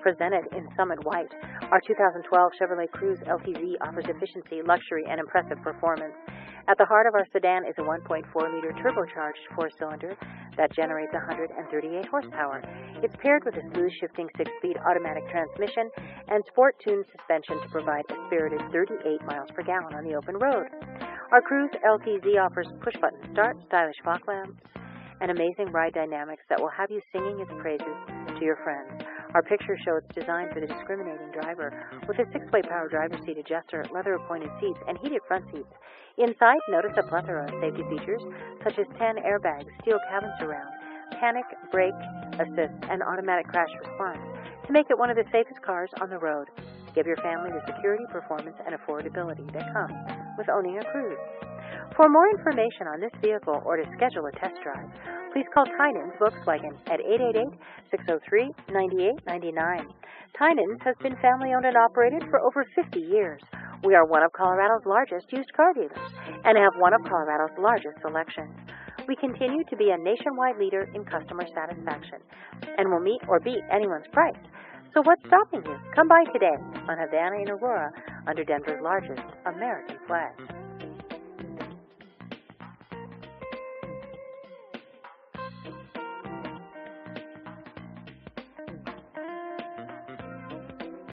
presented in Summit White. Our 2012 Chevrolet Cruze LTZ offers efficiency, luxury, and impressive performance. At the heart of our sedan is a 1.4-liter turbocharged four-cylinder that generates 138 horsepower. It's paired with a smooth-shifting 6-speed automatic transmission and sport-tuned suspension to provide a spirited 38 miles per gallon on the open road. Our Cruze LTZ offers push-button start, stylish fog lamps, and amazing ride dynamics that will have you singing its praises to your friends. Our picture show it's designed for the discriminating driver with a 6-way power driver seat adjuster, leather-appointed seats, and heated front seats. Inside, notice a plethora of safety features such as 10 airbags, steel cabin surround, panic, brake, assist, and automatic crash response to make it one of the safest cars on the road. Give your family the security, performance, and affordability that comes with owning a Cruze. For more information on this vehicle or to schedule a test drive, please call Tynan's Volkswagen at 888-603-9899. Tynan's has been family-owned and operated for over 50 years. We are one of Colorado's largest used car dealers and have one of Colorado's largest selections. We continue to be a nationwide leader in customer satisfaction and will meet or beat anyone's price. So what's stopping you? Come by today on Havana in Aurora under Denver's largest American flag.